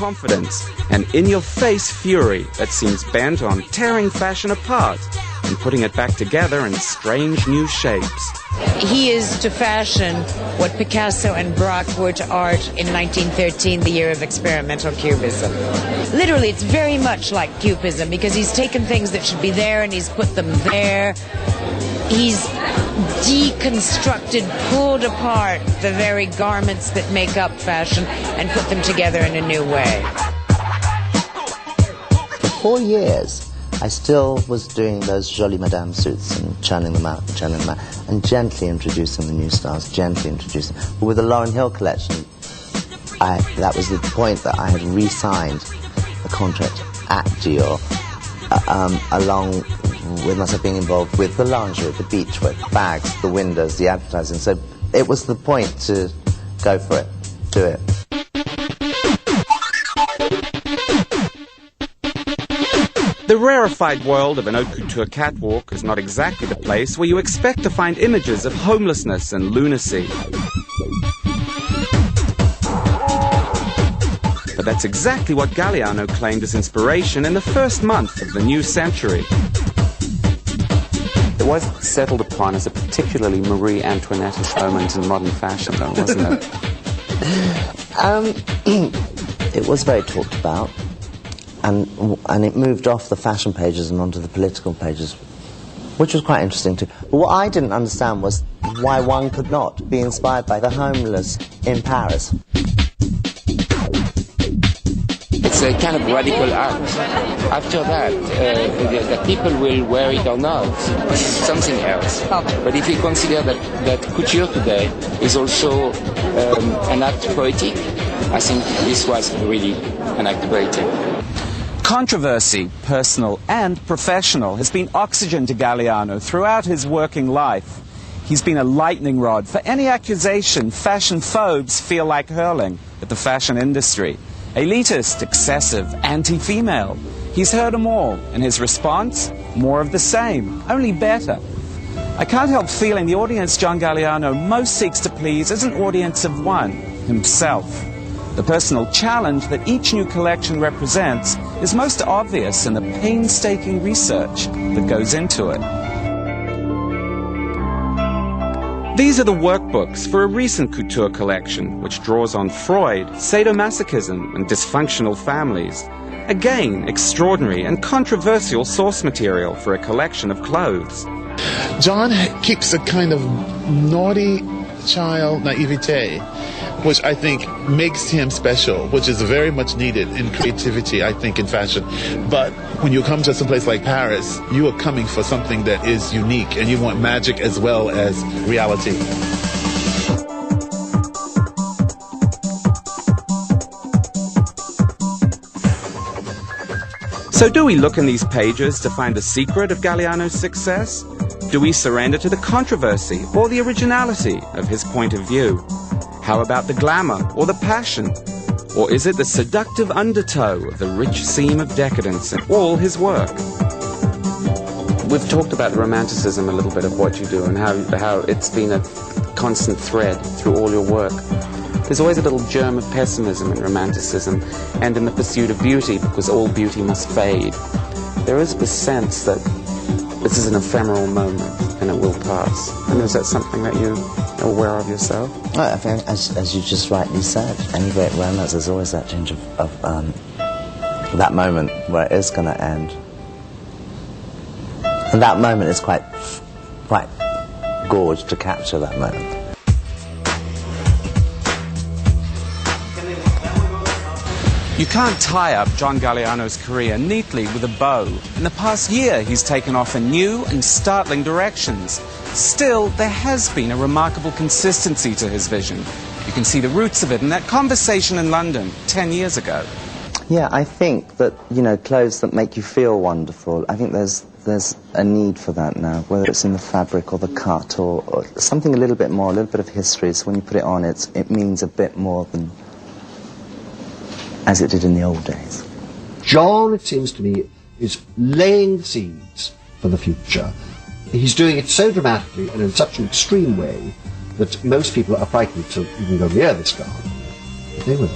confidence and in-your-face fury that seems bent on tearing fashion apart and putting it back together in strange new shapes. He is to fashion what Picasso and Braque were to art in 1913, the year of experimental cubism. Literally, it's very much like cubism because he's taken things that should be there and he's put them there. He's deconstructed, pulled apart the very garments that make up fashion and put them together in a new way. For 4 years, I still was doing those Jolie Madame suits and churning them out, and gently introducing the new styles, gently introducing. But with the Lauryn Hill collection, that was the point that I had re-signed the contract at Dior, along with myself being involved with the lingerie, the beachwear, the bags, the windows, the advertising. So it was the point to go for it, do it. The rarefied world of an haute couture catwalk is not exactly the place where you expect to find images of homelessness and lunacy. But that's exactly what Galliano claimed as inspiration in the first month of the new century. It was settled upon as a particularly Marie Antoinette moment in modern fashion, though, wasn't it? It was very talked about. And it moved off the fashion pages and onto the political pages, which was quite interesting too. But what I didn't understand was why one could not be inspired by the homeless in Paris. It's a kind of radical art. After that, the people will wear it or not, it's something else. But if we consider that couture today is also an act poetic, I think this was really an act poetic. Controversy, personal and professional, has been oxygen to Galliano throughout his working life. He's been a lightning rod for any accusation fashion phobes feel like hurling at the fashion industry. Elitist, excessive, anti-female. He's heard them all, and his response? More of the same, only better. I can't help feeling the audience John Galliano most seeks to please is an audience of one, himself. The personal challenge that each new collection represents is most obvious in the painstaking research that goes into it. These are the workbooks for a recent couture collection, which draws on Freud, sadomasochism, and dysfunctional families. Again, extraordinary and controversial source material for a collection of clothes. John keeps a kind of naughty child naivete, which I think makes him special, which is very much needed in creativity, I think, in fashion. But when you come to some place like Paris, you are coming for something that is unique, and you want magic as well as reality. So do we look in these pages to find the secret of Galliano's success? Do we surrender to the controversy or the originality of his point of view? How about the glamour or the passion? Or is it the seductive undertow of the rich seam of decadence in all his work? We've talked about romanticism a little bit of what you do and how it's been a constant thread through all your work. There's always a little germ of pessimism in romanticism and in the pursuit of beauty, because all beauty must fade. There is this sense that this is an ephemeral moment and it will pass. And is that something that you are aware of yourself? I think, as you just rightly said, any great romance, there's always that change of that moment where it is going to end. And that moment is quite gorgeous to capture that moment. You can't tie up John Galliano's career neatly with a bow. In the past year, he's taken off in new and startling directions. Still, there has been a remarkable consistency to his vision. You can see the roots of it in that conversation in London 10 years ago. Yeah, I think that, clothes that make you feel wonderful, I think there's a need for that now, whether it's in the fabric or the cut or something a little bit more, a little bit of history, so when you put it on, it means a bit more than as it did in the old days. John, it seems to me, is laying the seeds for the future. He's doing it so dramatically and in such an extreme way that most people are frightened to even go near this garden. They will.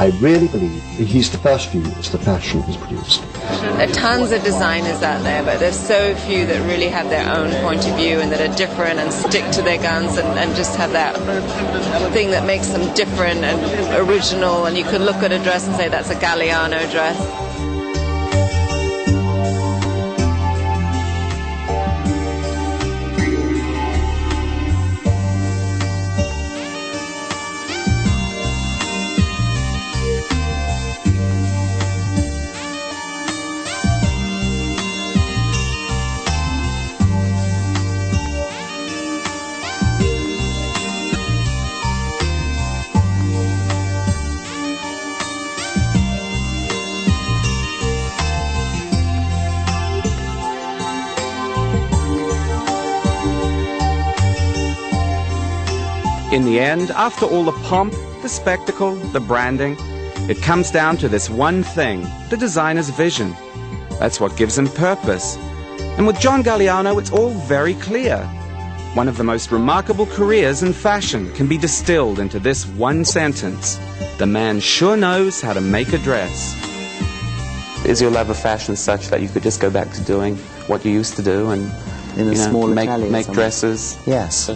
I really believe he's the first view as the fashion is produced. There are tons of designers out there, but there's so few that really have their own point of view and that are different and stick to their guns and just have that thing that makes them different and original, and you could look at a dress and say that's a Galliano dress. In the end, after all the pomp, the spectacle, the branding, it comes down to this one thing, the designer's vision. That's what gives him purpose. And with John Galliano, it's all very clear. One of the most remarkable careers in fashion can be distilled into this one sentence: the man sure knows how to make a dress. Is your love of fashion such that you could just go back to doing what you used to do and In a small make somewhere. dresses? Yes.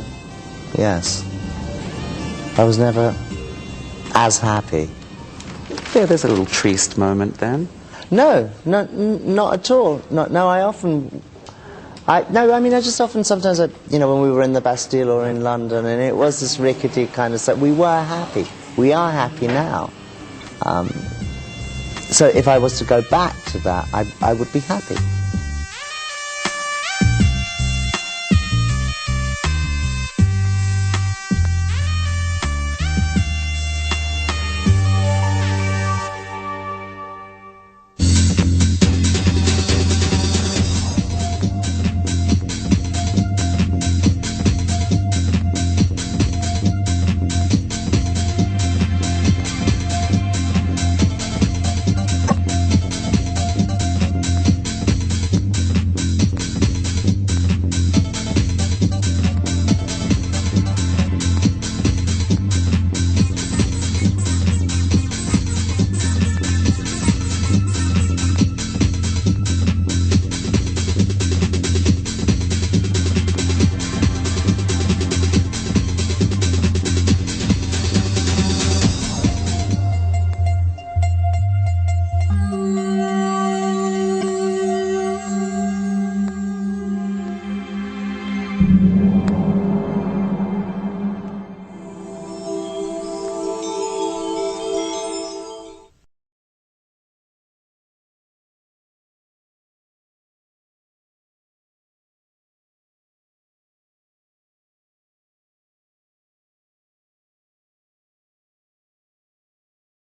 Yes. I was never as happy. Yeah, there's a little triste moment then. No, not at all. I just often sometimes, when we were in the Bastille or in London, and it was this rickety kind of stuff, we were happy. We are happy now. So if I was to go back to that, I would be happy.